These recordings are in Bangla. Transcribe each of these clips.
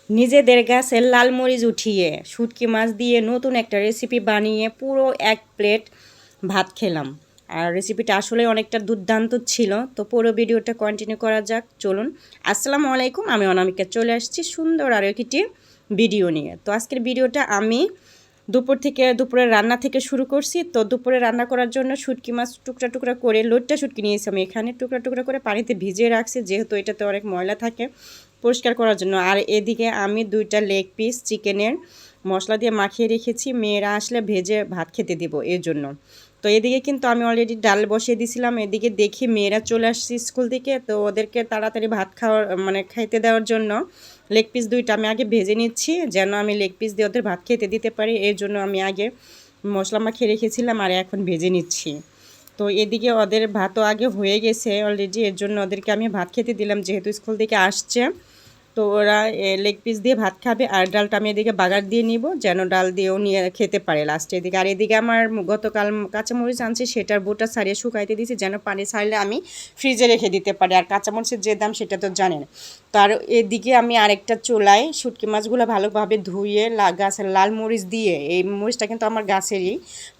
নিজেদের গাছের লাল মরিচ উঠিয়ে শুটকি মাছ দিয়ে নতুন একটা রেসিপি বানিয়ে পুরো 1 প্লেট ভাত খেলাম। আর রেসিপিটা আসলে অনেকটা দুর্দান্ত ছিল। তো পুরো ভিডিওটা কন্টিনিউ করা যাক, চলুন। আসসালামু আলাইকুম, আমি অনামিকা চলে আসছি সুন্দর আরও একটি ভিডিও নিয়ে। তো আজকের ভিডিওটা আমি দুপুরের রান্না থেকে শুরু করছি। তো দুপুরে রান্না করার জন্য শুটকি মাছ টুকরা টুকরা করে, লোটটা শুটকি নিয়েছি আমি এখানে, টুকরা টুকরা করে পানিতে ভিজিয়ে রাখছি, যেহেতু এটাতে অনেক ময়লা থাকে, পরিষ্কার করার জন্য। আর এদিকে আমি 2টা লেগ পিস চিকেনের মশলা দিয়ে মাখিয়ে রেখেছি, মেয়েরা আসলে ভেজে ভাত খেতে দিব এর জন্য। তো এদিকে কিন্তু আমি অলরেডি ডাল বসিয়ে দিয়েছিলাম। এদিকে দেখি মেয়েরা চলে আসছে স্কুল থেকে, তো ওদেরকে তাড়াতাড়ি ভাত খাওয়ার খাইতে দেওয়ার জন্য লেগ পিস 2টা আমি আগে ভেজে নিচ্ছি, যেন আমি লেগ পিস দিয়ে ওদের ভাত খেতে দিতে পারি। এর জন্য আমি আগে মশলা মাখিয়ে রেখেছিলাম আর এখন ভেজে নিচ্ছি। তো এদিকে ওদের ভাতও আগে হয়ে গেছে অলরেডি, এর জন্য ওদেরকে আমি ভাত খেতে দিলাম, যেহেতু স্কুল থেকে আসছে। তো ওরা লেগ পিস দিয়ে ভাত খাবে। আর ডালটা আমি এদিকে বাগার দিয়ে নিব, যেন ডাল দিয়েও নিয়ে খেতে পারে লাস্টে এদিকে। আর এদিকে আমার গতকাল কাঁচামরিচ আনছি, সেটার বোটা ছাড়িয়ে শুকাইতে দিয়েছি, যেন পানি ছাড়লে আমি ফ্রিজে রেখে দিতে পারি। আর কাঁচামরিচের যে দাম সেটা তো জানেন। তো আর এদিকে আমি আরেকটা চুলায় শুটকি মাছগুলো ভালোভাবে ধুয়ে গাছের লাল মরিচ দিয়ে, এই মরিচটা কিন্তু আমার গাছেরই,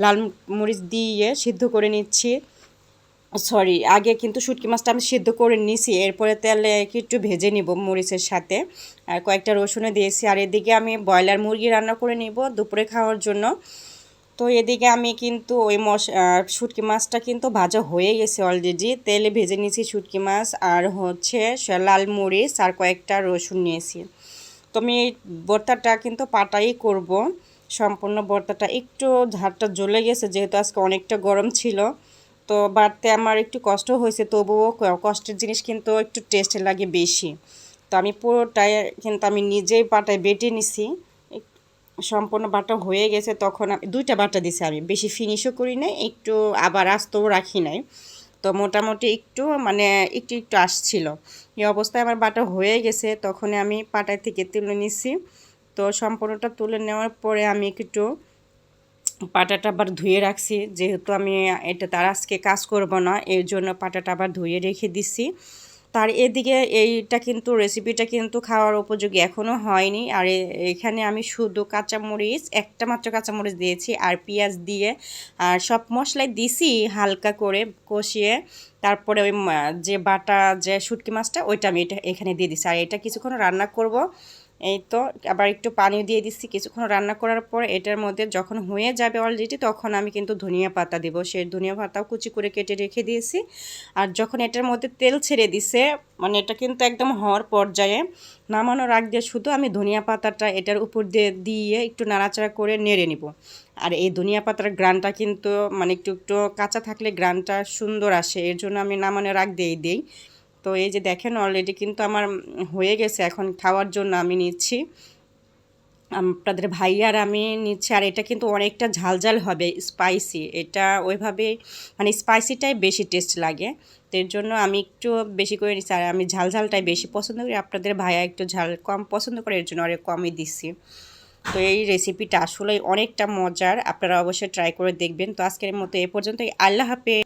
লাল মরিচ দিয়ে সিদ্ধ করে নিচ্ছি। আগে কিন্তু শুটকি মাছটা আমি সিদ্ধ করে নিছি, এরপরে তেলে একটু ভেজে নিব মরিচের সাথে, আর কয়েকটা রসুনও দিয়েছি। আর এদিকে আমি ব্রয়লার মুরগি রান্না করে নিব দুপুরে খাওয়ার জন্য। তো এদিকে আমি কিন্তু ওই শুটকি মাছটা কিন্তু ভাজা হয়ে গেছে অলরেডি, তেলে ভেজে নিয়েছি শুটকি মাছ, আর হচ্ছে লাল মরিচ আর কয়েকটা রসুন নিয়েছি। তো আমি এই ভর্তাটা কিন্তু পাটাই করব, সম্পূর্ণ ভর্তাটা। একটু ঝাড়টা জ্বলে গেছে, যেহেতু আজকে অনেকটা গরম ছিল, তো বাড়তে আমার একটু কষ্ট হয়েছে, তবুও কষ্টের জিনিস কিন্তু একটু টেস্ট লাগে বেশি। তো আমি পুরোটাই কিন্তু আমি নিজেই পাটায় বেটে নিছি, সম্পূর্ণ বাটা হয়ে গেছে। তখন আমি 2টা বাটা দিছি, আমি বেশি ফিনিশও করি নাই, একটু আবার আস্তও রাখি নাই। তো মোটামুটি একটু একটু একটু আসছিল, এই অবস্থায় আমার বাটা হয়ে গেছে। তখন আমি পাটায় থেকে তুলে নিছি। তো সম্পূর্ণটা তুলে নেওয়ার পরে আমি একটু পাটাটা আবার ধুয়ে রাখছি, যেহেতু আমি এটা তার আজকে কাজ করব না, এর জন্য পাটাটা আবার ধুয়ে রেখে দিছি। তার এদিকে এইটা কিন্তু রেসিপিটা কিন্তু খাওয়ার উপযোগী এখনও হয়নি। আর এখানে আমি শুধু কাঁচামরিচ, একটা মাত্র কাঁচামরিচ দিয়েছি, আর পেঁয়াজ দিয়ে আর সব মশলাই দিছি হালকা করে কষিয়ে। তারপরে ওই যে বাটা যে শুটকি মাছটা, ওইটা আমি এখানে দিয়ে দিছি। আর এটা কিছুক্ষণ রান্না করব। এই তো আবার একটু পানি দিয়ে দিচ্ছি, কিছুক্ষণ রান্না করার পর এটার মধ্যে যখন হয়ে যাবে অলরেডি, তখন আমি কিন্তু ধনিয়া পাতা দেবো। সেই ধনিয়া পাতাও কুচি করে কেটে রেখে দিয়েছি। আর যখন এটার মধ্যে তেল ছেড়ে দিছে, এটা কিন্তু একদম হওয়ার পর্যায়ে, নামানোর আগ দিয়ে শুধু আমি ধনিয়া পাতাটা এটার উপর দিয়ে দিয়ে একটু নাড়াচাড়া করে নেড়ে নিব। আর এই ধনিয়া পাতার গ্রানটা কিন্তু একটু একটু কাঁচা থাকলে গ্রানটা সুন্দর আসে, এর জন্য আমি নামানোর আগ দিয়েই দিই। তো এই যে দেখেন অলরেডি কিন্তু আমার হয়ে গেছে, এখন খাওয়ার জন্য আমি নিচ্ছি। আপনাদের ভাইয়ার আমি নিচ্ছি। আর এটা কিন্তু অনেকটা ঝালঝাল হবে, স্পাইসি, এটা ওইভাবে স্পাইসিটাই বেশি টেস্ট লাগে। তো এর জন্য আমি একটু বেশি করে নিচ্ছি। আর আমি ঝালঝালটাই বেশি পছন্দ করি, আপনাদের ভাইয়া একটু ঝাল কম পছন্দ করে, এর জন্য অনেক কমই দিচ্ছি। তো এই রেসিপিটা আসলে অনেকটা মজার, আপনারা অবশ্যই ট্রাই করে দেখবেন। তো আজকের মতো এ পর্যন্তই, আল্লাহ হাফেজ।